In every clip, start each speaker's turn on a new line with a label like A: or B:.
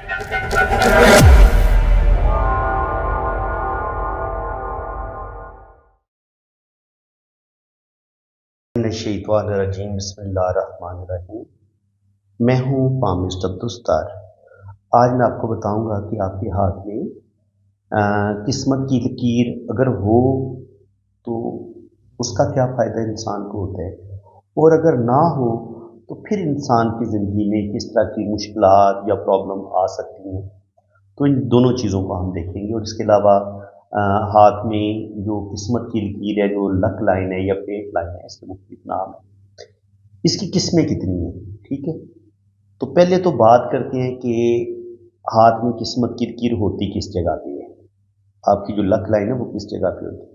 A: शैतानिर्रजीम बिस्मिल्लाहिर्रहमानिर्रहीम। मैं हूँ पामिस्ट अब्दुस्तार। आज मैं आपको बताऊंगा कि आपके हाथ में किस्मत की लकीर अगर हो तो उसका क्या फ़ायदा इंसान को होता है, और अगर ना हो तो फिर इंसान की ज़िंदगी में किस तरह की मुश्किलात या प्रॉब्लम आ सकती हैं। तो इन दोनों चीज़ों को हम देखेंगे। और इसके अलावा हाथ में जो किस्मत की लकीर है, जो लक लाइन है या पेट लाइन है, इसके मुख्तलिफ नाम है, इसकी किस्में कितनी हैं। ठीक है, तो पहले तो बात करते हैं कि हाथ में किस्मत की लकीर होती किस जगह पे है। आपकी जो लक लाइन है वो किस जगह पे होती है।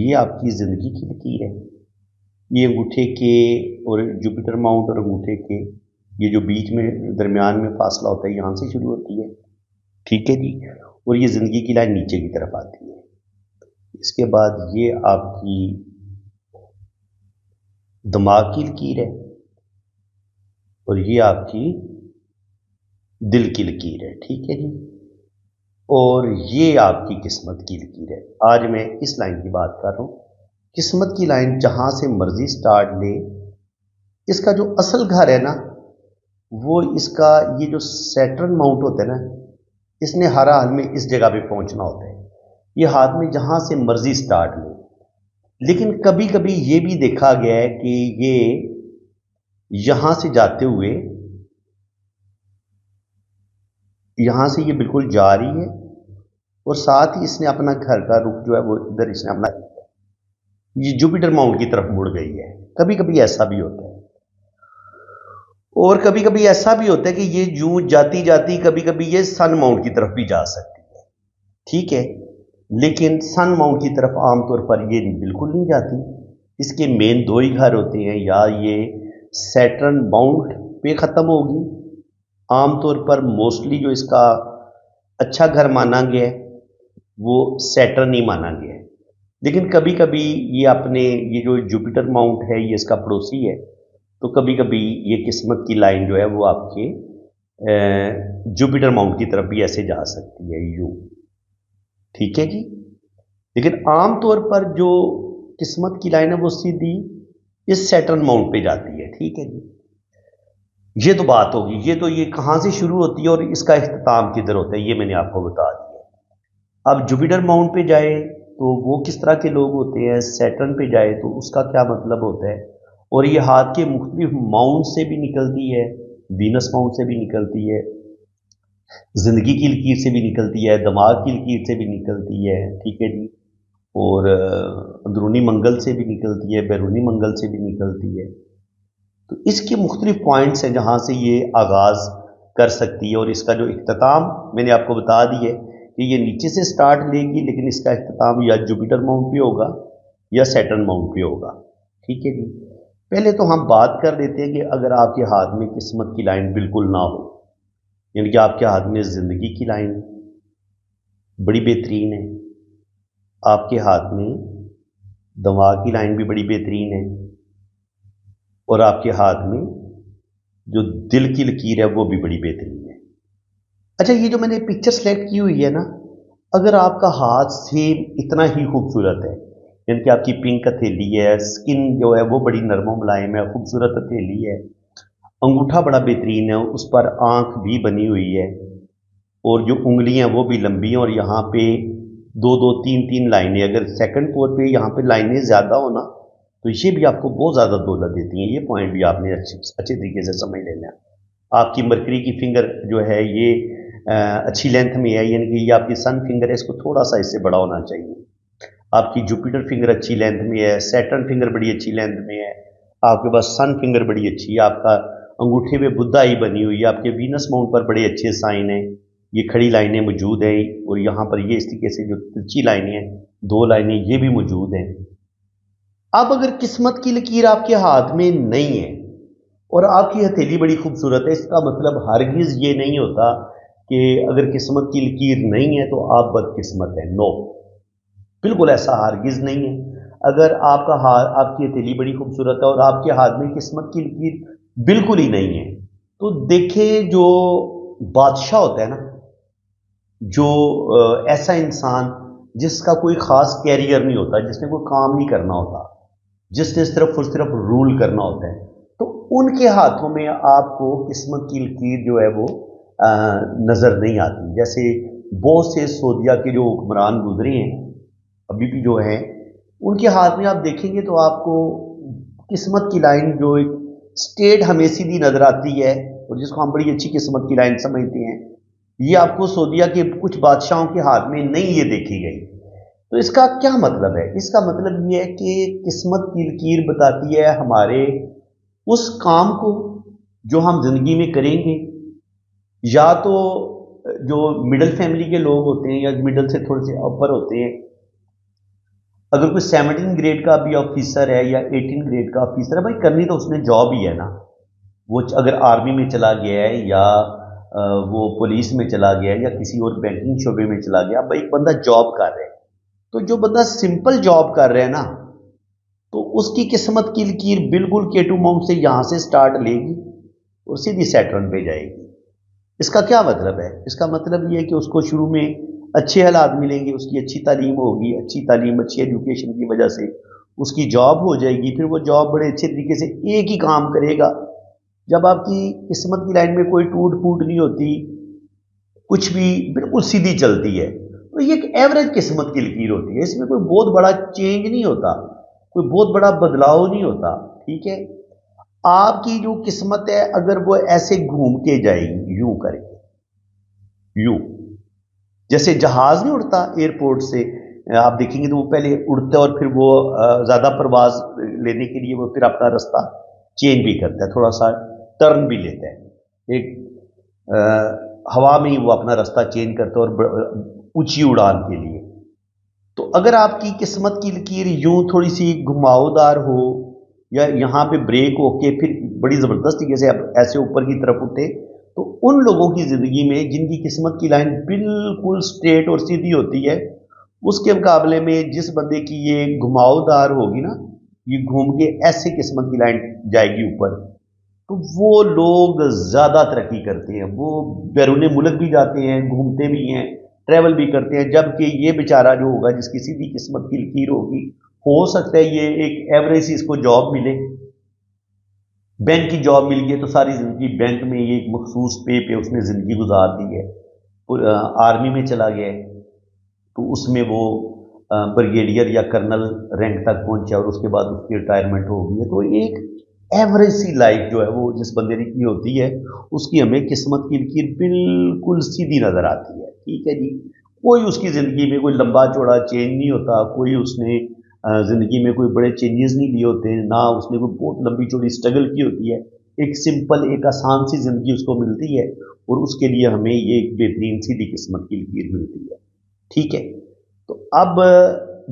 A: ये आपकी ज़िंदगी की लकीर है। ये अंगूठे के और जुपिटर माउंट और अंगूठे के ये जो बीच में दरमियान में फासला होता है, यहाँ से शुरू होती है। ठीक है जी, और ये ज़िंदगी की लाइन नीचे की तरफ आती है। इसके बाद ये आपकी दिमाग की लकीर है और ये आपकी दिल की लकीर है। ठीक है जी, और ये आपकी किस्मत की लकीर है। आज मैं इस लाइन की बात कर रहा हूँ। किस्मत की लाइन जहाँ से मर्जी स्टार्ट ले, इसका जो असल घर है ना, वो इसका ये जो सैटर्न माउंट होता है ना, इसने हर हाल में इस जगह पे पहुंचना होता है। ये हाथ में जहाँ से मर्जी स्टार्ट ले, लेकिन कभी कभी ये भी देखा गया है कि ये यहाँ से जाते हुए यहाँ से ये बिल्कुल जा रही है और साथ ही इसने अपना घर का रुख जो है वो इधर इसने अपना ये जुपिटर माउंट की तरफ मुड़ गई है। कभी कभी ऐसा भी होता है, और कभी कभी ऐसा भी होता है कि ये यूं जाती जाती कभी कभी ये सन माउंट की तरफ भी जा सकती है। ठीक है, लेकिन सन माउंट की तरफ आमतौर पर ये बिल्कुल नहीं जाती। इसके मेन दो ही घर होते हैं, या ये सैटर्न माउंट पे ख़त्म होगी। आमतौर पर मोस्टली जो इसका अच्छा घर माना गया है वो सैटर्न ही माना गया है, लेकिन कभी कभी ये अपने ये जो जुपिटर माउंट है ये इसका पड़ोसी है, तो कभी कभी ये किस्मत की लाइन जो है वो आपके जुपिटर माउंट की तरफ भी ऐसे जा सकती है यूं। ठीक है जी, लेकिन आमतौर पर जो किस्मत की लाइन है वो सीधी इस सैटर्न माउंट पे जाती है। ठीक है जी, ये तो बात होगी। ये कहाँ से शुरू होती है और इसका इख्तिताम किधर होता है, ये मैंने आपको बता दिया। अब जुपिटर माउंट पे जाए तो वो किस तरह के लोग होते हैं, सैटर्न पे जाए तो उसका क्या मतलब होता है, और ये हाथ के मुख्तलिफ माउंट से भी निकलती है, वीनस माउंट से भी निकलती है, जिंदगी की लकीर से भी निकलती है, दिमाग की लकीर से भी निकलती है। ठीक है जी, और अंदरूनी मंगल से भी निकलती है, बैरूनी मंगल से भी निकलती है। तो इसके मुख्तलिफ पॉइंट्स हैं जहाँ से ये आगाज़ कर सकती है, और इसका जो इख्तिताम मैंने आपको बता दिया है कि ये नीचे से स्टार्ट लेगी, लेकिन इसका इख्तिताम या जुपिटर माउंट पे होगा या सैटर्न माउंट पे होगा। ठीक है जी, पहले तो हम बात कर लेते हैं कि अगर आपके हाथ में किस्मत की लाइन बिल्कुल ना हो, यानी कि आपके हाथ में ज़िंदगी की लाइन बड़ी बेहतरीन है, आपके हाथ में दिमाग की लाइन भी बड़ी बेहतरीन है, और आपके हाथ में जो दिल की लकीर है वो भी बड़ी बेहतरीन है। अच्छा, ये जो मैंने पिक्चर सेलेक्ट की हुई है ना, अगर आपका हाथ सेम इतना ही खूबसूरत है, यानी कि आपकी पिंक हथेली है, स्किन जो है वो बड़ी नरम मुलायम है, खूबसूरत हथेली है, अंगूठा बड़ा बेहतरीन है, उस पर आंख भी बनी हुई है, और जो उंगलियां वो भी लंबी हैं, और यहाँ पे दो दो तीन तीन लाइनें, अगर सेकंड फ्लोर पे यहाँ पे लाइनें ज़्यादा हो ना तो ये भी आपको बहुत ज़्यादा दौलत देती हैं। ये पॉइंट भी आपने अच्छे तरीके से समझ लेना है। आपकी मरकरी की फिंगर जो है ये अच्छी लेंथ में है, यानी कि ये आपकी सन फिंगर है, इसको थोड़ा सा इससे बड़ा होना चाहिए। आपकी जुपिटर फिंगर अच्छी लेंथ में है, सैटर्न फिंगर बड़ी अच्छी लेंथ में है, आपके पास सन फिंगर बड़ी अच्छी है, आपका अंगूठे में बुद्धाई बनी हुई है, आपके वीनस माउंट पर बड़े अच्छे साइन हैं, ये खड़ी लाइनें मौजूद हैं, और यहाँ पर ये इस तरीके से जो तिरछी लाइनें हैं, दो लाइनें ये भी मौजूद हैं। अब अगर किस्मत की लकीर आपके हाथ में नहीं है और आपकी हथेली बड़ी खूबसूरत है, इसका मतलब हरगिज़ ये नहीं होता कि अगर किस्मत की लकीर नहीं है तो आप बदकिस्मत हैं। नो, बिल्कुल ऐसा हरगिज़ नहीं है। अगर आपका हाथ, आपकी हथेली बड़ी खूबसूरत है और आपके हाथ में किस्मत की लकीर बिल्कुल ही नहीं है, तो देखिए जो बादशाह होता है ना, जो ऐसा इंसान जिसका कोई ख़ास कैरियर नहीं होता, जिसने कोई काम नहीं करना होता, जिसने सिर्फ और सिर्फ रूल करना होता है, तो उनके हाथों में आपको किस्मत की लकीर जो है वो नज़र नहीं आती। जैसे बहुत से सऊदीया के जो हुक्मरान गुजरे हैं, अभी भी जो हैं, उनके हाथ में आप देखेंगे तो आपको किस्मत की लाइन जो एक स्टेट हमें सीधी नज़र आती है, और जिसको हम बड़ी अच्छी किस्मत की लाइन समझते हैं, ये आपको सऊदीया के कुछ बादशाहों के हाथ में नहीं ये देखी गई। तो इसका क्या मतलब है? इसका मतलब ये है कि किस्मत की लकीर बताती है हमारे उस काम को जो हम जिंदगी में करेंगे, या तो जो मिडिल फैमिली के लोग होते हैं या मिडिल से थोड़े से ऊपर होते हैं, अगर कोई 17 ग्रेड का भी ऑफिसर है या 18 ग्रेड का ऑफिसर है, भाई करनी तो उसने जॉब ही है ना। वो अगर आर्मी में चला गया है या वो पुलिस में चला गया है या किसी और बैंकिंग शोबे में चला गया, भाई एक बंदा जॉब कर रहा है, तो जो बंदा सिंपल जॉब कर रहा है ना, तो उसकी किस्मत की लकीर बिल्कुल K2 माउंट से यहाँ से स्टार्ट लेगी और सीधी सैटर्न पे जाएगी। इसका क्या मतलब है? इसका मतलब ये है कि उसको शुरू में अच्छे हालात मिलेंगे, उसकी अच्छी तालीम होगी, अच्छी तालीम अच्छी एजुकेशन की वजह से उसकी जॉब हो जाएगी, फिर वो जॉब बड़े अच्छे तरीके से एक ही काम करेगा। जब आपकी किस्मत की लाइन में कोई टूट फूट नहीं होती, कुछ भी बिल्कुल सीधी चलती है, तो ये एक एवरेज किस्मत की लकीर होती है। इसमें कोई बहुत बड़ा चेंज नहीं होता, कोई बहुत बड़ा बदलाव नहीं होता। ठीक है, आपकी जो किस्मत है अगर वो ऐसे घूम के जाएगी, यूं करके, यूं जैसे जहाज नहीं उड़ता एयरपोर्ट से, आप देखेंगे तो वो पहले उड़ता है और फिर वो ज्यादा परवाज लेने के लिए वो फिर अपना रास्ता चेंज भी करता है, थोड़ा सा टर्न भी लेता है, एक हवा में ही वो अपना रास्ता चेंज करता है और ऊंची उड़ान के लिए। तो अगर आपकी किस्मत की लकीर यूं थोड़ी सी घुमावदार हो, या यहाँ पे ब्रेक होके फिर बड़ी ज़बरदस्त तरीके से ऐसे ऊपर की तरफ उठे, तो उन लोगों की ज़िंदगी में जिनकी किस्मत की लाइन बिल्कुल स्ट्रेट और सीधी होती है, उसके मुकाबले में जिस बंदे की ये घुमावदार होगी ना, ये घूम के ऐसे किस्मत की लाइन जाएगी ऊपर, तो वो लोग ज़्यादा तरक्की करते हैं, वो बैरून मुल्क भी जाते हैं, घूमते भी हैं, ट्रैवल भी करते हैं। जबकि ये बेचारा जो होगा जिसकी सीधी किस्मत की लकीर होगी, हो सकता है ये एक एवरेज सी इसको जॉब मिले, बैंक की जॉब मिल गई तो सारी ज़िंदगी बैंक में ये एक मखसूस पे उसने ज़िंदगी गुजार दी है। आर्मी में चला गया है तो उसमें वो ब्रिगेडियर या कर्नल रैंक तक पहुंचा और उसके बाद उसकी रिटायरमेंट हो गई है। तो एक एवरेज सी लाइफ जो है वो जिस बंदे की होती है, उसकी हमें किस्मत की लकीर बिल्कुल सीधी नज़र आती है। ठीक है जी, कोई उसकी ज़िंदगी में कोई लंबा चौड़ा चेंज नहीं होता, कोई उसने ज़िंदगी में कोई बड़े चेंजेस नहीं लिए होते, ना उसने कोई बहुत लंबी चौड़ी स्ट्रगल की होती है। एक सिंपल एक आसान सी ज़िंदगी उसको मिलती है और उसके लिए हमें ये एक बेहतरीन सीधी किस्मत की लकीर मिलती है। ठीक है, तो अब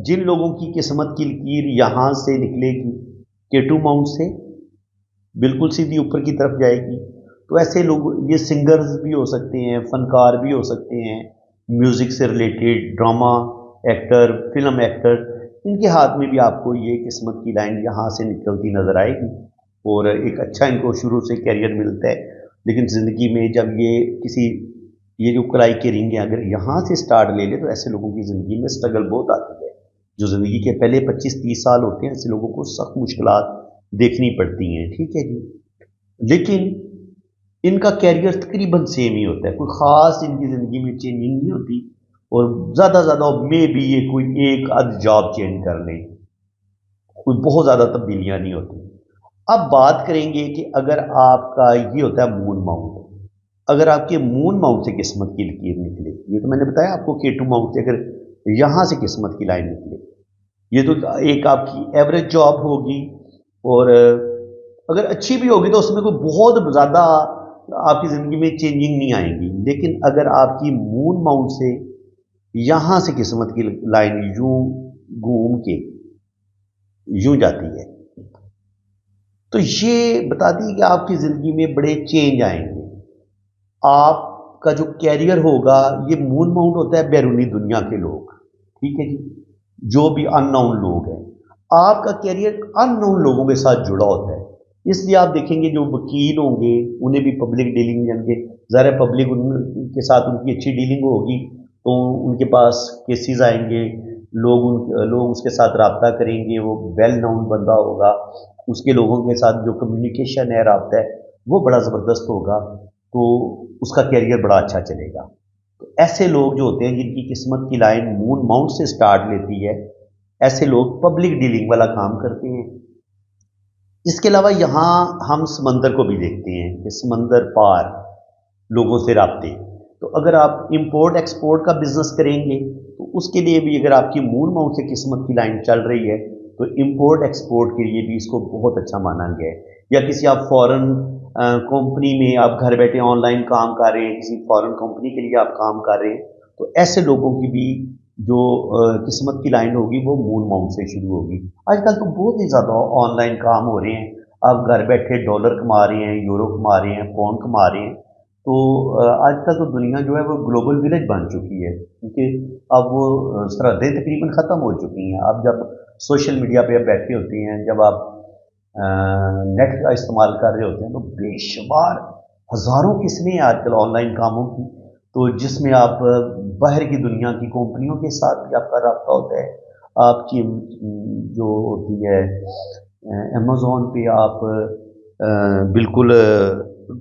A: जिन लोगों की किस्मत की लकीर यहाँ से निकलेगी K2 माउंट से बिल्कुल सीधी ऊपर की तरफ जाएगी, तो ऐसे लोग, ये सिंगर्स भी हो सकते हैं, फनकार भी हो सकते हैं, म्यूज़िक से related drama actor, film actor, इनके हाथ में भी आपको ये किस्मत की लाइन यहाँ से निकलती नज़र आएगी और एक अच्छा इनको शुरू से कैरियर मिलता है। लेकिन ज़िंदगी में जब ये जो कलाई के रिंग है अगर यहाँ से स्टार्ट ले ले, तो ऐसे लोगों की ज़िंदगी में स्ट्रगल बहुत आती है। जो ज़िंदगी के पहले 25-30 साल होते हैं, ऐसे लोगों को सख्त मुश्किलात देखनी पड़ती हैं। ठीक है जी, लेकिन इनका कैरियर तकरीबन सेम ही होता है, कोई ख़ास इनकी ज़िंदगी में चेंजिंग नहीं होती, और ज़्यादा मे भी ये कोई एक आध जॉब चेंज कर लें, कोई बहुत ज़्यादा तब्दीलियाँ नहीं होती। अब बात करेंगे कि अगर आपका ये होता है मून माउंट, अगर आपके मून माउंट से किस्मत की लकीर निकले, ये तो मैंने बताया आपको K2 माउंट से अगर यहाँ से किस्मत की लाइन निकले, ये तो एक आपकी एवरेज जॉब होगी, और अगर अच्छी भी होगी तो उसमें कोई बहुत ज़्यादा आपकी ज़िंदगी में चेंजिंग नहीं आएगी। लेकिन अगर आपकी मून माउंट से यहाँ से किस्मत की लाइन यूं घूम के यूं जाती है, तो ये बताती है कि आपकी ज़िंदगी में बड़े चेंज आएंगे। आपका जो कैरियर होगा, ये मून माउंट होता है बैरूनी दुनिया के लोग, ठीक है जी, जो भी अननोन लोग हैं, आपका कैरियर अननोन लोगों के साथ जुड़ा होता है। इसलिए आप देखेंगे जो वकील होंगे उन्हें भी पब्लिक डीलिंग जाएंगे, ज़ाहिर है पब्लिक उनके साथ उनकी अच्छी डीलिंग होगी तो उनके पास केसेस आएंगे, लोग उसके साथ रब्ता करेंगे, वो वेल नोन बंदा होगा, उसके लोगों के साथ जो कम्युनिकेशन है, रब्ता है, वो बड़ा ज़बरदस्त होगा, तो उसका कैरियर बड़ा अच्छा चलेगा। तो ऐसे लोग जो होते हैं जिनकी किस्मत की लाइन मून माउंट से स्टार्ट लेती है, ऐसे लोग पब्लिक डीलिंग वाला काम करते हैं। इसके अलावा यहाँ हम समंदर को भी देखते हैं कि समंदर पार लोगों से राब्ते, तो अगर आप इंपोर्ट एक्सपोर्ट का बिजनेस करेंगे तो उसके लिए भी अगर आपकी मूल माउंट से किस्मत की लाइन चल रही है तो इंपोर्ट एक्सपोर्ट के लिए भी इसको बहुत अच्छा माना गया है। या किसी आप फॉरेन कंपनी में आप घर बैठे ऑनलाइन काम कर रहे हैं, किसी फॉरेन कंपनी के लिए आप काम कर रहे हैं, तो ऐसे लोगों की भी जो किस्मत की लाइन होगी वो मून माउंट से शुरू होगी। आजकल तो बहुत ही ज़्यादा ऑनलाइन काम हो रहे हैं, आप घर बैठे डॉलर कमा रहे हैं, यूरो कमा रहे हैं, पाउंड कमा रहे हैं। तो आजकल तो दुनिया जो है वो ग्लोबल विलेज बन चुकी है, क्योंकि अब वो सरहदें तकरीबन ख़त्म हो चुकी हैं। आप जब सोशल मीडिया पे आप बैठे होते हैं, जब आप नेट का इस्तेमाल कर रहे होते हैं, तो बेशुमार हज़ारों किस्में हैं आजकल ऑनलाइन कामों की, तो जिसमें आप बाहर की दुनिया की कंपनियों के साथ भी आपका रब्ता होता है। आपकी जो होती है अमेज़ॉन पे आप बिल्कुल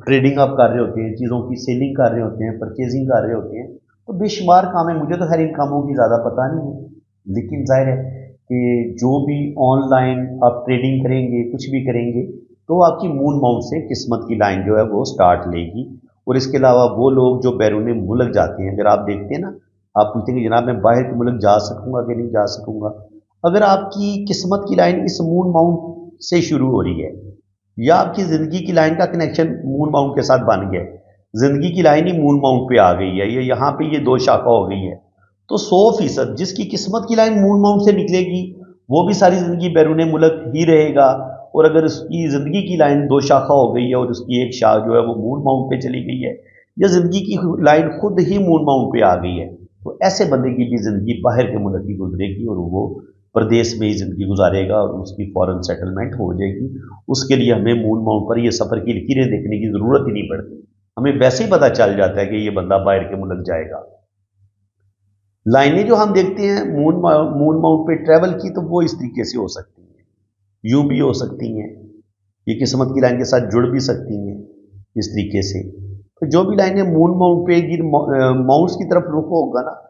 A: ट्रेडिंग आप कर रहे होते हैं, चीज़ों की सेलिंग कर रहे होते हैं, परचेजिंग कर रहे होते हैं, तो बेशुमार काम है। मुझे तो खैर इन कामों की ज़्यादा पता नहीं है, लेकिन ज़ाहिर है कि जो भी ऑनलाइन आप ट्रेडिंग करेंगे, कुछ भी करेंगे, तो आपकी मून माउंट से किस्मत की लाइन जो है वो स्टार्ट लेगी। और इसके अलावा वो लोग जो बैरून मुल्क जाते हैं, अगर आप देखते हैं ना, आप पूछते हैं कि जनाब मैं बाहर के मुल्क जा सकूंगा कि नहीं जा सकूंगा, अगर आपकी किस्मत की लाइन इस मून माउंट से शुरू हो रही है या आपकी ज़िंदगी की लाइन का कनेक्शन मून माउंट के साथ बन गया है, ज़िंदगी की लाइन ही मून माउंट पे आ गई है, ये यहाँ पे ये दो शाखा हो गई है, तो 100% जिसकी किस्मत की लाइन मून माउंट से निकलेगी वो भी सारी ज़िंदगी बैरून मुल्क ही रहेगा। और अगर उसकी ज़िंदगी की लाइन दो शाखा हो गई है और उसकी एक शाख जो है वो मून माउंट पे चली गई है, या ज़िंदगी की लाइन खुद ही मून माउंट पे आ गई है, तो ऐसे बंदे की भी ज़िंदगी बाहर के मुल्क की गुजरेगी और वो प्रदेश में ही ज़िंदगी गुजारेगा और उसकी फॉरेन सेटलमेंट हो जाएगी। उसके लिए हमें मून माउंट पर ये सफ़र की लकीरें देखने की ज़रूरत ही नहीं पड़ती, हमें वैसे ही पता चल जाता है कि ये बंदा बाहर के मुल्क जाएगा। लाइनें जो हम देखते हैं मून माउंट पे ट्रैवल की, तो वो इस तरीके से हो सकती हैं, यूं भी हो सकती हैं, ये किस्मत की लाइन के साथ जुड़ भी सकती हैं इस तरीके से। तो जो भी लाइनें मून माउंट पे जिन माउंट्स की तरफ रुख होगा ना,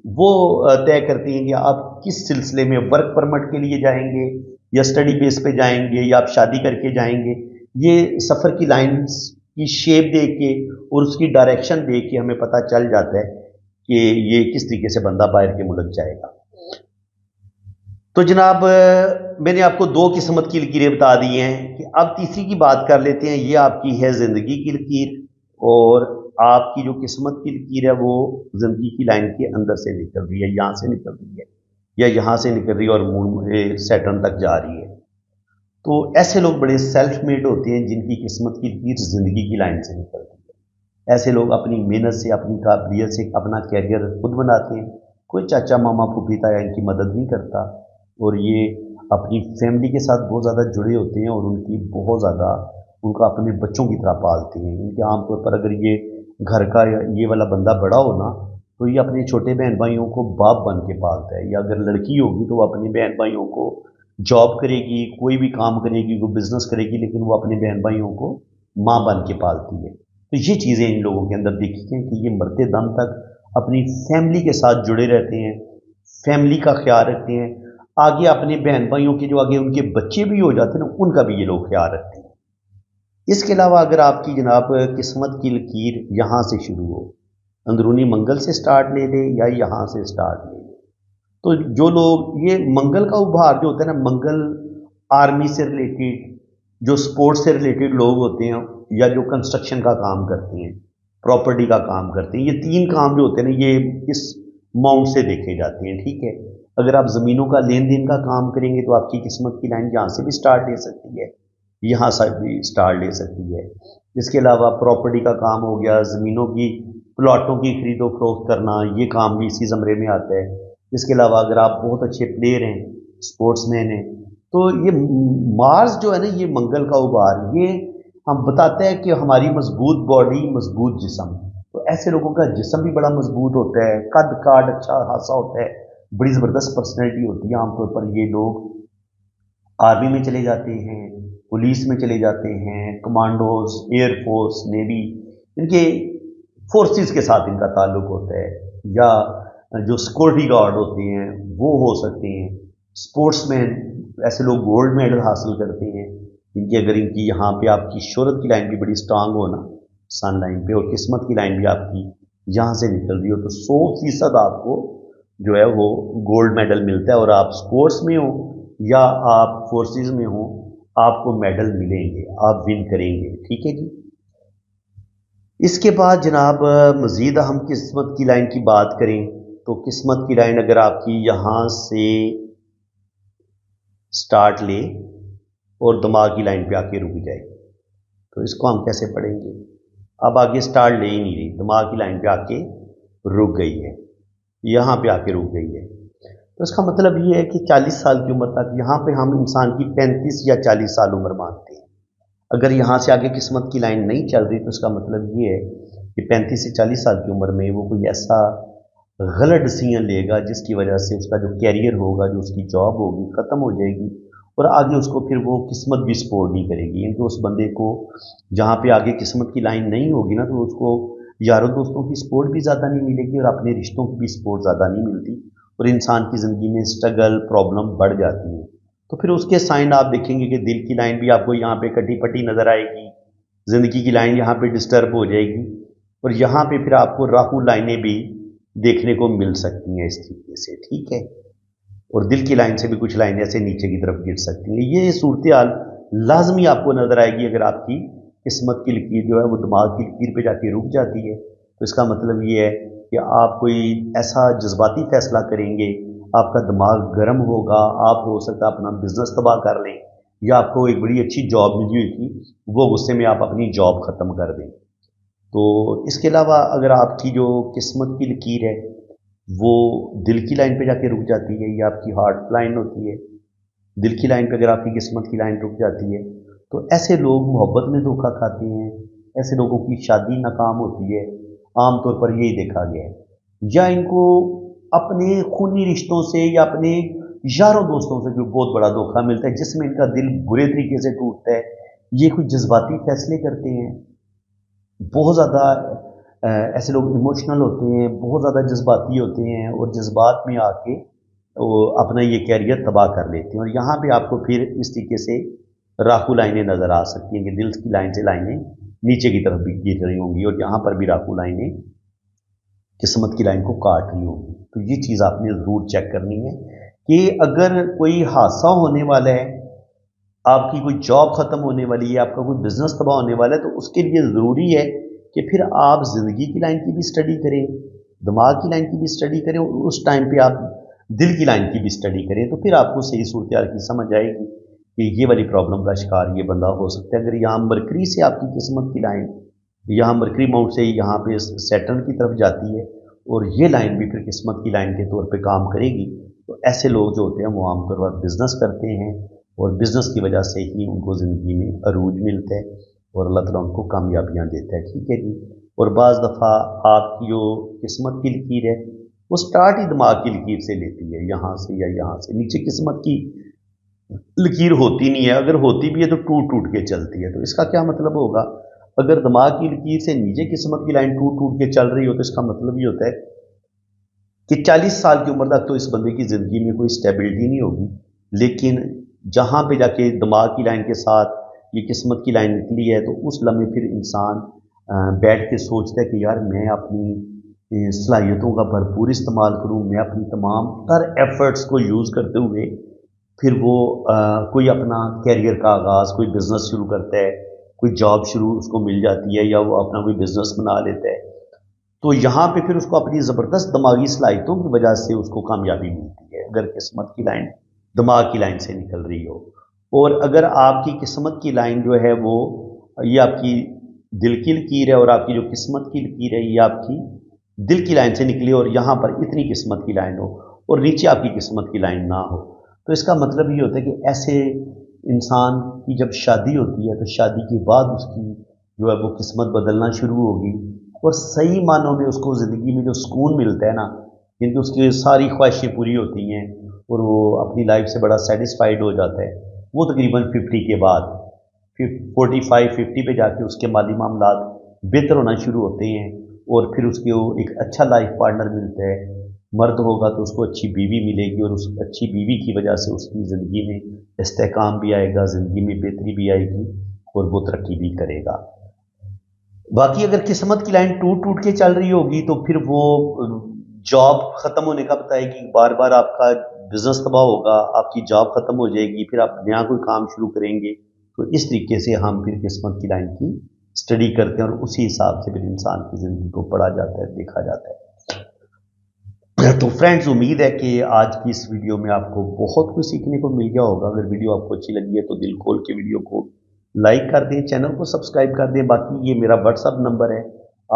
A: वो तय करती हैं कि आप किस सिलसिले में वर्क परमिट के लिए जाएंगे या स्टडी बेस पे जाएंगे या आप शादी करके जाएंगे। ये सफ़र की लाइंस की शेप देख के और उसकी डायरेक्शन देख के हमें पता चल जाता है कि ये किस तरीके से बंदा बाहर के मुल्क जाएगा। तो जनाब मैंने आपको दो किस्मत की लकीरें बता दी हैं, कि अब तीसरी की बात कर लेते हैं। ये आपकी है ज़िंदगी की लकीर, और आपकी जो किस्मत की लकीर है वो ज़िंदगी की लाइन के अंदर से निकल रही है, यहाँ से निकल रही है या यहाँ से निकल रही है और मून सैटर्न तक जा रही है। तो ऐसे लोग बड़े सेल्फ मेड होते हैं जिनकी किस्मत की लकीर ज़िंदगी की लाइन से निकलती है। ऐसे लोग अपनी मेहनत से, अपनी काबिलियत से अपना कैरियर खुद बनाते हैं, कोई चाचा मामा फूफी ताया इनकी मदद नहीं करता, और ये अपनी फैमिली के साथ बहुत ज़्यादा जुड़े होते हैं और उनकी बहुत ज़्यादा उनका अपने बच्चों की तरह पालते हैं। इनके आमतौर पर अगर ये घर का ये वाला बंदा बड़ा हो ना, तो ये अपने छोटे बहन भाइयों को बाप बन के पालता है, या अगर लड़की होगी तो वो अपने बहन भाइयों को जॉब करेगी, कोई भी काम करेगी, वो बिजनेस करेगी, लेकिन वो अपने बहन भाइयों को माँ बन के पालती है। तो ये चीज़ें इन लोगों के अंदर दिखी हैं कि ये मरते दम तक अपनी फैमिली के साथ जुड़े रहते हैं, फैमिली का ख्याल रखते हैं, आगे अपने बहन भाइयों के जो आगे उनके बच्चे भी हो जाते हैं ना, उनका भी ये लोग ख्याल रखते हैं। इसके अलावा अगर आपकी जनाब किस्मत की लकीर यहाँ से शुरू हो, अंदरूनी मंगल से स्टार्ट ले ले या यहाँ से स्टार्ट ले ले, तो जो लोग ये मंगल का उभार जो होता है ना, मंगल आर्मी से रिलेटेड, जो स्पोर्ट्स से रिलेटेड लोग होते हैं, या जो कंस्ट्रक्शन का काम करते हैं, प्रॉपर्टी का काम करते हैं, ये तीन काम जो होते हैं ना, ये इस माउंट से देखे जाते हैं। ठीक है, अगर आप ज़मीनों का लेन देन का काम करेंगे तो आपकी किस्मत की लाइन यहाँ से भी स्टार्ट ले सकती है, यहाँ से भी स्टार्ट ले सकती है। इसके अलावा प्रॉपर्टी का काम हो गया, ज़मीनों की प्लॉटों की खरीदो फरोख्त करना, ये काम भी इसी ज़मरे में आता है। इसके अलावा अगर आप बहुत अच्छे प्लेयर हैं, स्पोर्ट्समैन हैं, तो ये मार्स जो है ना, ये मंगल का उभार, ये हम बताते हैं कि हमारी मजबूत बॉडी मजबूत जिस्म। तो ऐसे लोगों का जिस्म भी बड़ा मजबूत होता है, कद काट अच्छा खासा होता है, बड़ी ज़बरदस्त पर्सनैलिटी होती है। आमतौर पर ये लोग आर्मी में चले जाते हैं, पुलिस में चले जाते हैं, कमांडोज, एयरफोर्स, नेवी, इनके फोर्सेस के साथ इनका ताल्लुक होता है, या जो सिक्योरिटी गार्ड होते हैं वो हो सकते हैं। स्पोर्ट्समैन, ऐसे लोग गोल्ड मेडल हासिल करते हैं, इनकी अगर इनकी यहाँ पे आपकी शोहरत की लाइन भी बड़ी स्ट्रांग हो ना, सन लाइन पे, और किस्मत की लाइन भी आपकी यहाँ से निकल रही हो, तो 100% आपको जो है वो गोल्ड मेडल मिलता है। और आप स्पोर्ट्स में हो या आप फोर्सेस में हो, आपको मेडल मिलेंगे, आप विन करेंगे। ठीक है जी। इसके बाद जनाब मज़ीद हम किस्मत की लाइन की बात करें तो किस्मत की लाइन अगर आपकी यहाँ से स्टार्ट ले और दिमाग की लाइन पे आके रुक जाए, तो इसको हम कैसे पढ़ेंगे? अब आगे स्टार्ट ले ही नहीं रही, दिमाग की लाइन पे आके रुक गई है, यहाँ पे आके रुक गई है। तो इसका मतलब ये है कि 40 साल की उम्र तक यहाँ पे हम इंसान की 35 या 40 साल उम्र मानते हैं। अगर यहाँ से आगे किस्मत की लाइन नहीं चल रही तो इसका मतलब ये है कि 35 से 40 साल की उम्र में वो कोई ऐसा गलत डिसीजन लेगा जिसकी वजह से उसका जो कैरियर होगा, जो उसकी जॉब होगी, ख़त्म हो जाएगी, और आगे उसको फिर वो किस्मत भी सपोर्ट नहीं करेगी। यानी कि उस बंदे को जहाँ पे आगे किस्मत की लाइन नहीं होगी ना, तो उसको यारों दोस्तों की सपोर्ट भी ज़्यादा नहीं मिलेगी और अपने रिश्तों की भी सपोर्ट ज़्यादा नहीं मिलती, और इंसान की ज़िंदगी में स्ट्रगल, प्रॉब्लम बढ़ जाती है। तो फिर उसके साइन आप देखेंगे कि दिल की लाइन भी आपको यहाँ पे कटी पटी नज़र आएगी, ज़िंदगी की लाइन यहाँ पे डिस्टर्ब हो जाएगी, और यहाँ पे फिर आपको राहु लाइनें भी देखने को मिल सकती हैं इस तरीके से। ठीक है। और दिल की लाइन से भी कुछ लाइनें ऐसे नीचे की तरफ गिर सकती हैं। ये सूरत हाल लाजमी आपको नज़र आएगी अगर आपकी किस्मत की लकीर जो है वो दिमाग की लकीर पे जाके रुक जाती है। तो इसका मतलब ये है कि आप कोई ऐसा जज्बाती फैसला करेंगे, आपका दिमाग गर्म होगा, आप हो सकता है अपना बिजनेस तबाह कर लें, या आपको एक बड़ी अच्छी जॉब मिली हुई थी, वो गुस्से में आप अपनी जॉब ख़त्म कर दें। तो इसके अलावा अगर आपकी जो किस्मत की लकीर है वो दिल की लाइन पे जाके रुक जाती है, या आपकी हार्ट लाइन होती है, दिल की लाइन पे अगर आपकी किस्मत की लाइन रुक जाती है, तो ऐसे लोग मोहब्बत में धोखा खाते हैं, ऐसे लोगों की शादी नाकाम होती है, आमतौर पर यही देखा गया है। या इनको अपने खूनी रिश्तों से या अपने यारों दोस्तों से भी बहुत बड़ा धोखा मिलता है, जिसमें इनका दिल बुरे तरीके से टूटता है। ये कुछ जज्बाती फैसले करते हैं, बहुत ज़्यादा ऐसे लोग इमोशनल होते हैं, बहुत ज़्यादा जज्बाती होते हैं, और जज्बात में आके वो अपना ये कैरियर तबाह कर लेते हैं। और यहाँ पे आपको फिर इस तरीके से राहु लाइनें नज़र आ सकती हैं कि दिल की लाइन से लाइनें नीचे की तरफ भी गिर रही होंगी, और यहाँ पर भी राहु लाइनें किस्मत की लाइन को काट रही होंगी। तो ये चीज़ आपने ज़रूर चेक करनी है कि अगर कोई हादसा होने वाला है, आपकी कोई जॉब ख़त्म होने वाली है, आपका कोई बिज़नेस तबाह होने वाला है, तो उसके लिए ज़रूरी है कि फिर आप ज़िंदगी की लाइन की भी स्टडी करें, दिमाग की लाइन की भी स्टडी करें, और उस टाइम पे आप दिल की लाइन की भी स्टडी करें। तो फिर आपको सही सूरत हाल की समझ आएगी कि ये वाली प्रॉब्लम का शिकार ये बंदा हो सकता है। अगर यहाँ मरकरी से आपकी किस्मत की लाइन, यहाँ मरकरी माउंट से यहाँ पे सैटर्न की तरफ जाती है, और ये लाइन भी फिर किस्मत की लाइन के तौर पे काम करेगी, तो ऐसे लोग जो होते हैं वो आमतौर पर बिज़नेस करते हैं, और बिज़नेस की वजह से ही उनको ज़िंदगी में अरूज मिलता है, और अल्लाह ताला उनको कामयाबियाँ देता है। ठीक है जी। और बाज़ दफ़ा आपकी जो किस्मत की लकीर है वो स्टार्ट ही दिमाग की लकीर से लेती है, यहाँ से या यहाँ से, नीचे किस्मत की लकीर होती नहीं है, अगर होती भी है तो टूट टूट के चलती है। तो इसका क्या मतलब होगा? अगर दिमाग की लकीर से नीचे किस्मत की लाइन टूट टूट के चल रही हो, तो इसका मतलब ये होता है कि 40 साल की उम्र तक तो इस बंदे की ज़िंदगी में कोई स्टेबिलिटी नहीं होगी, लेकिन जहाँ पे जाके दिमाग की लाइन के साथ ये किस्मत की लाइन निकली है, तो उस लम्हे फिर इंसान बैठ के सोचता है कि यार मैं अपनी सलाहियतों का भरपूर इस्तेमाल करूँ, मैं अपनी तमाम तर एफर्ट्स को यूज़ करते हुए फिर वो कोई अपना कैरियर का आगाज़, कोई बिज़नेस शुरू करता है, कोई जॉब शुरू उसको मिल जाती है, या वो अपना कोई बिज़नेस बना लेता है। तो यहाँ पे फिर उसको अपनी ज़बरदस्त दिमागी सलाहियतों की वजह से उसको कामयाबी मिलती है, अगर किस्मत की लाइन दिमाग की लाइन से निकल रही हो। और अगर आपकी किस्मत की लाइन जो है वो, ये आपकी दिल की लकीर है, और आपकी जो किस्मत की लकीर है ये आपकी दिल की लाइन से निकली, और यहाँ पर इतनी किस्मत की लाइन हो और नीचे आपकी किस्मत की लाइन ना हो, تو اس کا مطلب یہ ہوتا ہے کہ ایسے انسان کی جب شادی ہوتی ہے تو شادی کے بعد اس کی جو ہے وہ قسمت بدلنا شروع ہوگی، اور صحیح معنوں میں اس کو زندگی میں جو سکون ملتا ہے نا، کیونکہ اس کی ساری خواہشیں پوری ہوتی ہیں اور وہ اپنی لائف سے بڑا سیٹسفائیڈ ہو جاتا ہے، وہ تقریباً 50 کے بعد 45 50 پہ جا کے اس کے مالی معاملات بہتر ہونا شروع ہوتے ہیں، اور پھر اس کو ایک اچھا لائف پارٹنر ملتا ہے۔ مرد ہوگا تو اس کو اچھی بیوی ملے گی، اور اس اچھی بیوی کی وجہ سے اس کی زندگی میں استحکام بھی آئے گا، زندگی میں بہتری بھی آئے گی، اور وہ ترقی بھی کرے گا۔ باقی اگر قسمت کی لائن ٹوٹ ٹوٹ کے چل رہی ہوگی تو پھر وہ جاب ختم ہونے کا بتائے گی، بار بار آپ کا بزنس تباہ ہوگا، آپ کی جاب ختم ہو جائے گی، پھر آپ نیا کوئی کام شروع کریں گے۔ تو اس طریقے سے ہم پھر قسمت کی لائن کی اسٹڈی کرتے ہیں، اور اسی حساب سے پھر انسان کی زندگی کو پڑھا جاتا ہے، دیکھا جاتا ہے۔ تو فرینڈز، امید ہے کہ آج کی اس ویڈیو میں آپ کو بہت کچھ سیکھنے کو مل گیا ہوگا۔ اگر ویڈیو آپ کو اچھی لگی ہے تو دل کھول کے ویڈیو کو لائک کر دیں، چینل کو سبسکرائب کر دیں۔ باقی یہ میرا واٹس ایپ نمبر ہے،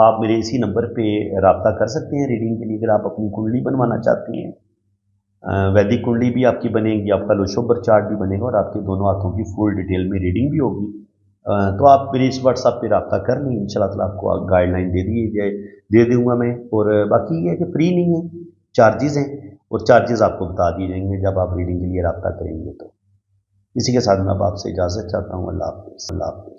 A: آپ میرے اسی نمبر پہ رابطہ کر سکتے ہیں ریڈنگ کے لیے۔ اگر آپ اپنی کنڈلی بنوانا چاہتے ہیں، ویدک کنڈلی بھی آپ کی بنے گی، آپ کا لوشوبر چارٹ بھی بنے گا، اور آپ کے دونوں ہاتھوں کی فل ڈیٹیل میں ریڈنگ بھی ہوگی۔ تو آپ میرے اس واٹس ایپ پہ رابطہ کر لیں، انشاءاللہ تعالیٰ آپ کو گائیڈ لائن دے دوں گا میں۔ اور باقی یہ ہے کہ فری نہیں ہے، چارجز ہیں، اور چارجز آپ کو بتا دیے جائیں گے جب آپ ریڈنگ کے لیے رابطہ کریں گے۔ تو اسی کے ساتھ میں اب آپ سے اجازت چاہتا ہوں۔ اللہ حافظ۔ اللہ حافظ۔